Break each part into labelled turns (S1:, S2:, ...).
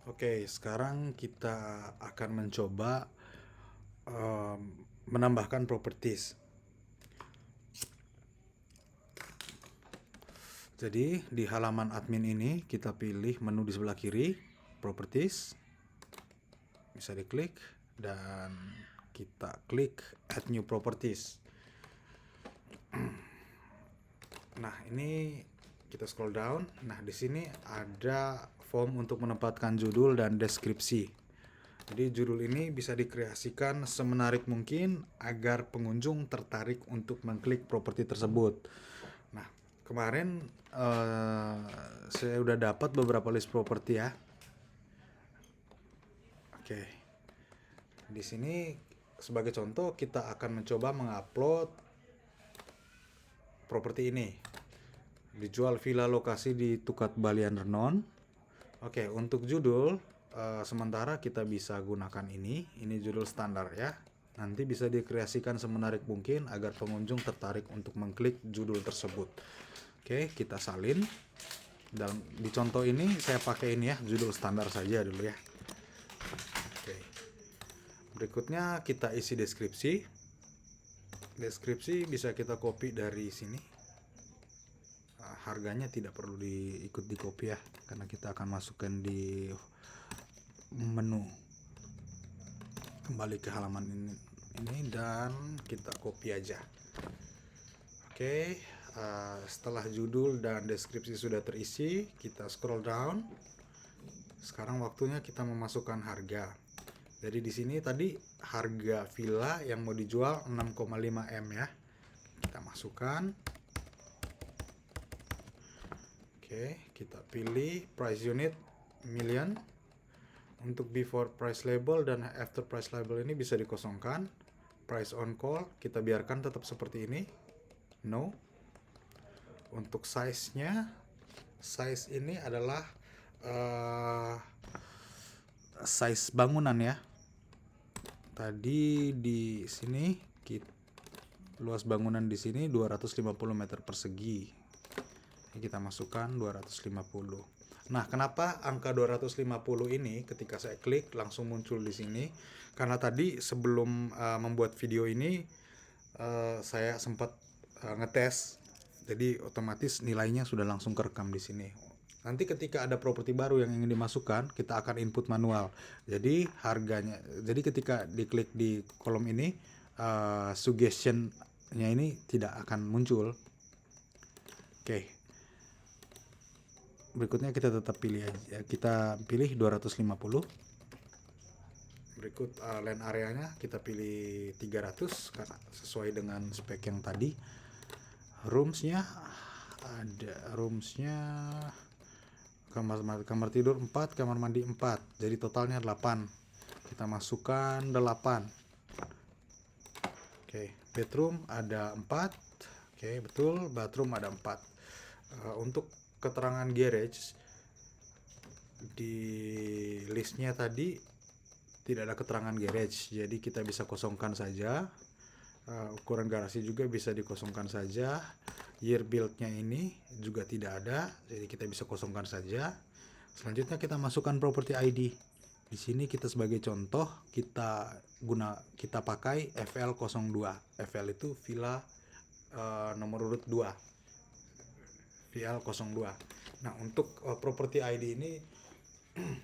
S1: Oke, sekarang kita akan mencoba menambahkan properties. Jadi di halaman admin ini kita pilih menu di sebelah kiri, properties, bisa diklik dan kita klik add new properties. Nah, ini kita scroll down. Nah, di sini ada form untuk menempatkan judul dan deskripsi. Jadi judul ini bisa dikreasikan semenarik mungkin agar pengunjung tertarik untuk mengklik properti tersebut. Nah, kemarin saya udah dapat beberapa list properti ya. Oke. Di sini sebagai contoh kita akan mencoba mengupload properti ini. Dijual villa lokasi di Tukat Balian Renon. Oke, untuk judul sementara kita bisa gunakan ini judul standar ya. Nanti bisa dikreasikan semenarik mungkin agar pengunjung tertarik untuk mengklik judul tersebut. Oke, kita salin. Di contoh ini saya pakai ini ya, judul standar saja dulu ya. Oke. Berikutnya kita isi deskripsi. Deskripsi bisa kita copy dari sini. Harganya tidak perlu diikut di copy ya, karena kita akan masukkan di menu. Kembali ke halaman ini dan kita copy aja. Oke, setelah judul dan deskripsi sudah terisi, kita scroll down. Sekarang waktunya kita memasukkan harga. Jadi di sini tadi harga villa yang mau dijual 6,5 M ya. Kita masukkan. Oke, kita pilih price unit million. Untuk before price label dan after price label ini bisa dikosongkan. Price on call kita biarkan tetap seperti ini. No. Untuk size-nya, size ini adalah size bangunan ya. Tadi di sini luas bangunan di sini 250 meter persegi. Ini kita masukkan 250. Nah, kenapa angka 250 ini ketika saya klik langsung muncul di sini? Karena tadi sebelum membuat video ini saya sempat ngetes. Jadi otomatis nilainya sudah langsung kerekam di sini. Nanti ketika ada properti baru yang ingin dimasukkan, kita akan input manual. Jadi harganya, jadi ketika diklik di kolom ini, suggestion-nya ini tidak akan muncul. Oke. Berikutnya kita tetap pilih aja. Kita pilih 250. Berikut land areanya kita pilih 300 karena sesuai dengan spek yang tadi. Roomsnya ada kamar tidur 4, kamar mandi 4. Jadi totalnya 8. Kita masukkan 8. Oke, bedroom ada 4. Oke, betul, bathroom ada 4. Untuk keterangan garage di listnya tadi tidak ada keterangan garage, jadi kita bisa kosongkan saja. Ukuran garasi juga bisa dikosongkan saja. Year build-nya ini juga tidak ada, jadi kita bisa kosongkan saja. Selanjutnya kita masukkan property ID. Di sini kita sebagai contoh kita pakai FL02. FL itu villa nomor urut 2. VL02. Nah, untuk property ID ini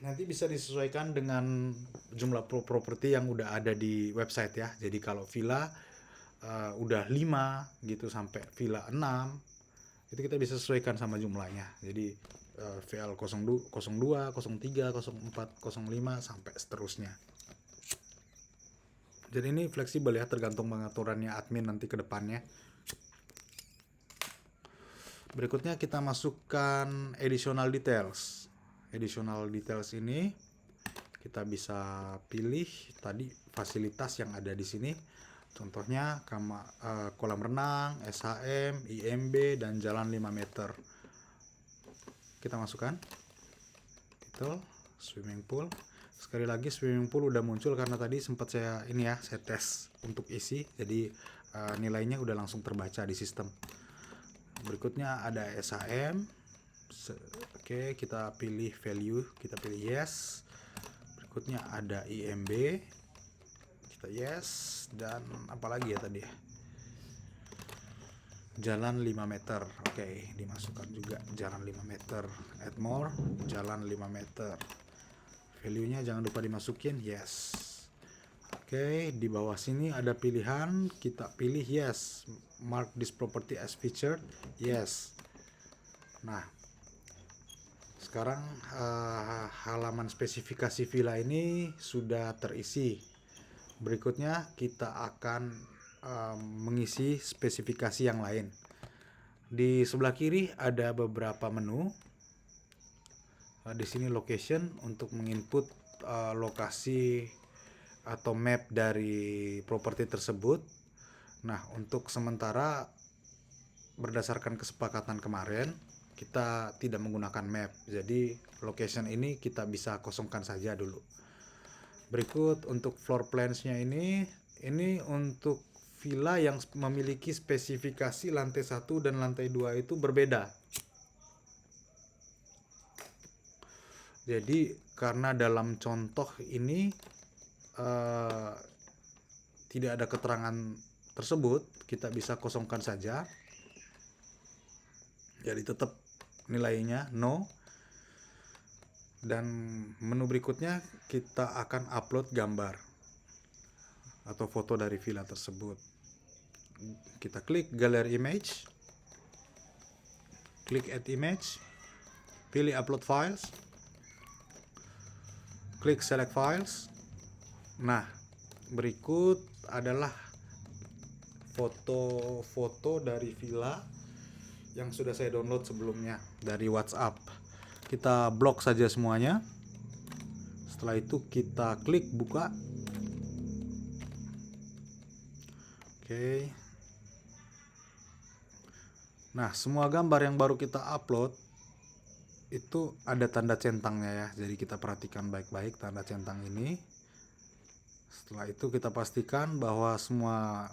S1: nanti bisa disesuaikan dengan jumlah properti yang udah ada di website ya. Jadi kalau villa udah 5 gitu sampai villa 6 itu kita bisa sesuaikan sama jumlahnya. Jadi VL02, 03, 04, 05 sampai seterusnya. Jadi ini fleksibel ya, tergantung pengaturannya admin nanti ke depannya. Berikutnya kita masukkan additional details. Additional details ini kita bisa pilih tadi fasilitas yang ada di sini. Contohnya kolam renang, SHM, IMB, dan jalan 5 meter. Kita masukkan. Itu swimming pool. Sekali lagi swimming pool udah muncul karena tadi sempat saya tes untuk isi. Jadi nilainya udah langsung terbaca di sistem. Berikutnya ada SHM. Oke, kita pilih value, kita pilih yes. Berikutnya ada IMB, kita yes, dan apalagi ya tadi ya, jalan 5 meter. Oke, dimasukkan juga jalan 5 meter. Add more, jalan 5 meter. Value nya jangan lupa dimasukin, yes. Oke, di bawah sini ada pilihan, kita pilih yes. Mark this property as featured, yes. Nah, sekarang halaman spesifikasi villa ini sudah terisi. Berikutnya kita akan mengisi spesifikasi yang lain. Di sebelah kiri ada beberapa menu. Di sini location untuk menginput lokasi atau map dari properti tersebut. Nah, untuk sementara berdasarkan kesepakatan kemarin kita tidak menggunakan map. Jadi location ini kita bisa kosongkan saja dulu. Berikut untuk floor plans-nya ini untuk villa yang memiliki spesifikasi lantai 1 dan lantai 2 itu berbeda. Jadi karena dalam contoh ini tidak ada keterangan tersebut, kita bisa kosongkan saja. Jadi tetap nilainya no. Dan menu berikutnya kita akan upload gambar atau foto dari villa tersebut. Kita klik gallery image, klik add image, pilih upload files, klik select files. Nah, berikut adalah foto-foto dari villa yang sudah saya download sebelumnya dari WhatsApp. Kita blok saja semuanya. Setelah itu kita klik buka. Oke. Nah, semua gambar yang baru kita upload itu ada tanda centangnya ya. Jadi kita perhatikan baik-baik tanda centang ini. Setelah itu kita pastikan bahwa semua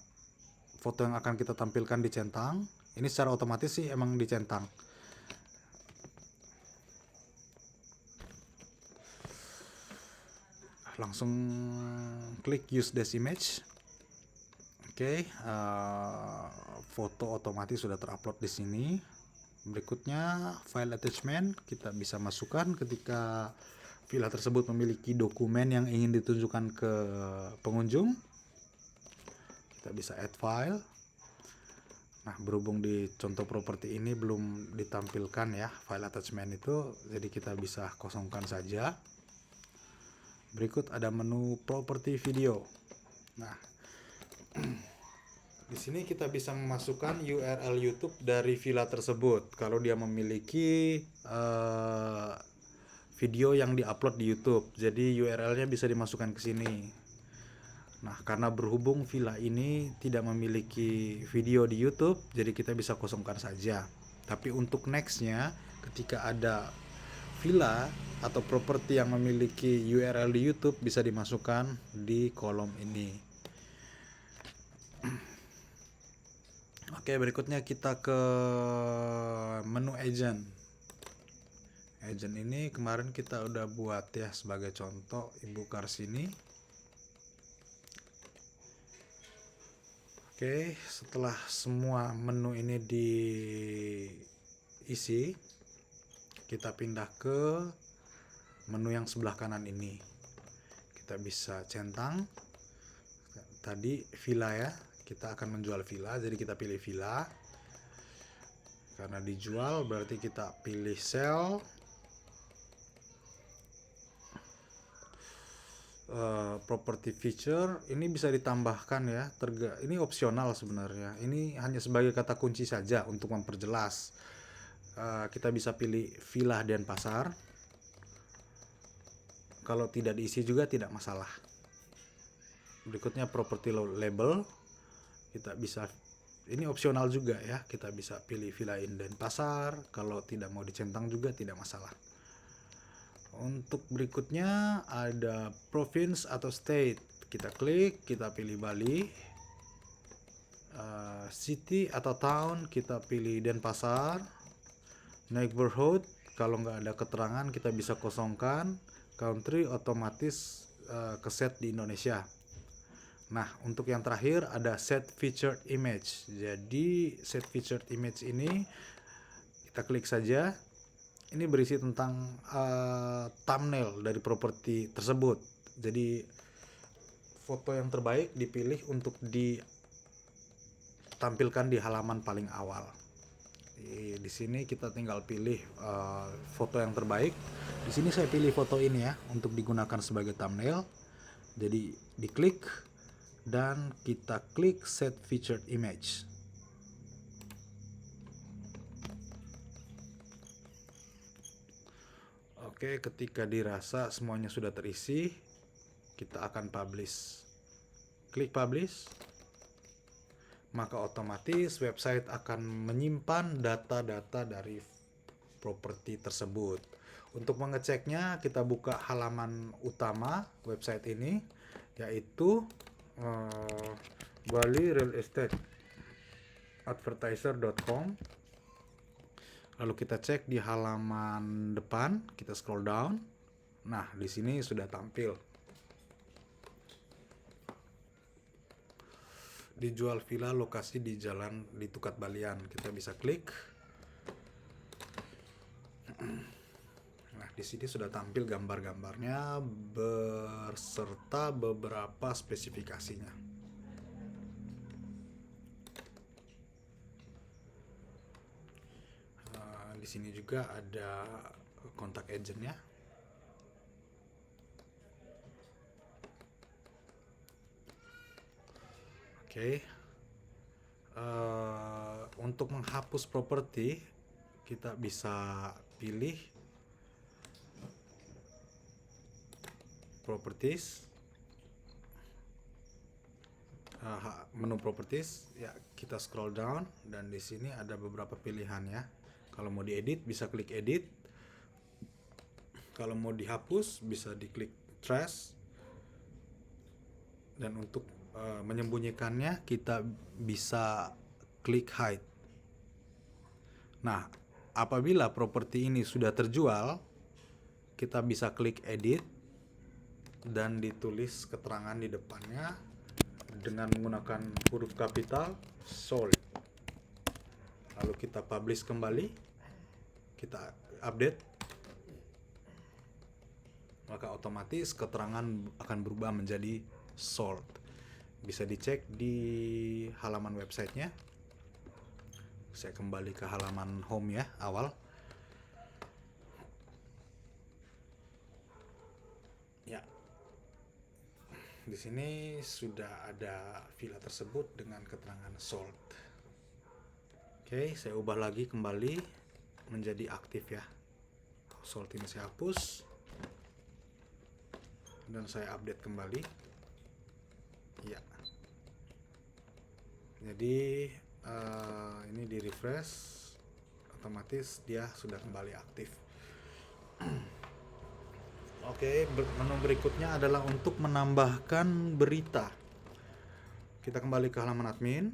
S1: foto yang akan kita tampilkan dicentang. Ini secara otomatis sih emang dicentang. Langsung klik use this image. Oke, foto otomatis sudah terupload di sini. Berikutnya file attachment kita bisa masukkan ketika villa tersebut memiliki dokumen yang ingin ditunjukkan ke pengunjung. Kita bisa add file. Nah, berhubung di contoh properti ini belum ditampilkan ya file attachment itu, jadi kita bisa kosongkan saja. Berikut ada menu property video. Nah, di sini kita bisa memasukkan URL YouTube dari villa tersebut kalau dia memiliki video yang diupload di YouTube. Jadi URL-nya bisa dimasukkan ke sini. Nah, karena berhubung villa ini tidak memiliki video di YouTube, jadi kita bisa kosongkan saja. Tapi untuk next-nya, ketika ada villa atau properti yang memiliki URL di YouTube, bisa dimasukkan di kolom ini. Oke, berikutnya kita ke menu agent. Agent ini kemarin kita udah buat ya sebagai contoh Ibu Karsini. Oke, setelah semua menu ini diisi, kita pindah ke menu yang sebelah kanan ini. Kita bisa centang. Tadi villa ya. Kita akan menjual villa, jadi kita pilih villa. Karena dijual berarti kita pilih sell. Property feature ini bisa ditambahkan ya. Ini opsional sebenarnya. Ini hanya sebagai kata kunci saja untuk memperjelas. Kita bisa pilih villa Denpasar. Kalau tidak diisi juga tidak masalah. Berikutnya property label. Kita bisa, ini opsional juga ya, kita bisa pilih villa in Denpasar. Kalau tidak mau dicentang juga tidak masalah. Untuk berikutnya ada province atau state. Kita klik, kita pilih Bali. City atau town kita pilih Denpasar. Neighborhood, kalau nggak ada keterangan kita bisa kosongkan. country otomatis ke set di Indonesia. Nah, untuk yang terakhir ada set featured image. Jadi set featured image ini kita klik saja. Ini berisi tentang thumbnail dari properti tersebut. Jadi foto yang terbaik dipilih untuk ditampilkan di halaman paling awal. Di sini kita tinggal pilih foto yang terbaik. Di sini saya pilih foto ini ya untuk digunakan sebagai thumbnail. Jadi diklik dan kita klik set featured image. Oke, ketika dirasa semuanya sudah terisi, kita akan publish. Klik publish, maka otomatis website akan menyimpan data-data dari properti tersebut. Untuk mengeceknya, kita buka halaman utama website ini, yaitu Bali Real Estate Advertiser.com. Lalu kita cek di halaman depan, kita scroll down. Nah, di sini sudah tampil. Dijual villa lokasi di jalan di Tukat Balian. Kita bisa klik. Nah, di sini sudah tampil gambar-gambarnya beserta beberapa spesifikasinya. Di sini juga ada kontak agentnya. Oke. Untuk menghapus properti, kita bisa pilih properties, menu properties. Ya, kita scroll down dan di sini ada beberapa pilihan ya. Kalau mau diedit bisa klik edit. Kalau mau dihapus bisa diklik trash. Dan untuk menyembunyikannya kita bisa klik hide. Nah, apabila properti ini sudah terjual, kita bisa klik edit dan ditulis keterangan di depannya dengan menggunakan huruf kapital sold. Lalu kita publish kembali, kita update, maka otomatis keterangan akan berubah menjadi sold. Bisa dicek di halaman websitenya. Saya kembali ke halaman home ya, awal. Ya, di sini sudah ada villa tersebut dengan keterangan sold. Oke, saya ubah lagi kembali menjadi aktif ya. Sold ini saya hapus dan saya update kembali. Ya. Jadi ini di refresh, otomatis dia sudah kembali aktif. Oke, menu berikutnya adalah untuk menambahkan berita. Kita kembali ke halaman admin.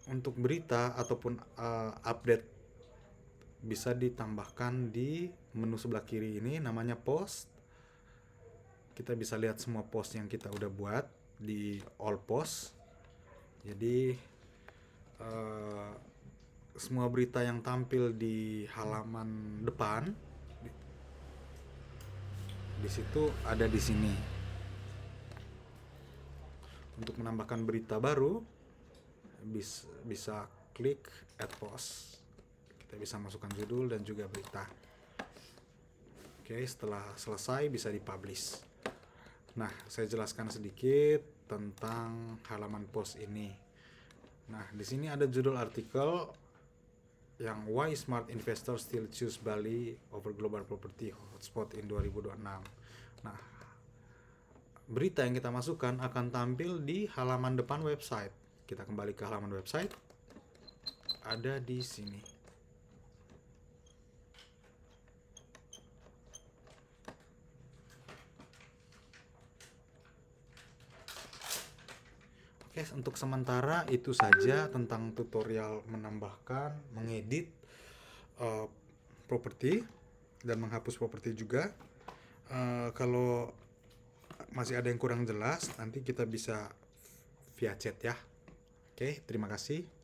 S1: Untuk berita ataupun update bisa ditambahkan di menu sebelah kiri ini, namanya post. Kita bisa lihat semua post yang kita udah buat di all post. Jadi semua berita yang tampil di halaman depan di situ ada di sini. Untuk menambahkan berita baru bisa klik add post. Kita bisa masukkan judul dan juga berita. Oke, setelah selesai bisa dipublish. Nah, saya jelaskan sedikit tentang halaman post ini. Nah, di sini ada judul artikel yang Why Smart Investors Still Choose Bali Over Global Property Hotspot in 2026. Nah, berita yang kita masukkan akan tampil di halaman depan website. Kita kembali ke halaman website. Ada di sini. Oke, untuk sementara itu saja tentang tutorial menambahkan, mengedit properti. dan menghapus properti juga. Kalau masih ada yang kurang jelas, nanti kita bisa via chat ya. Oke, terima kasih.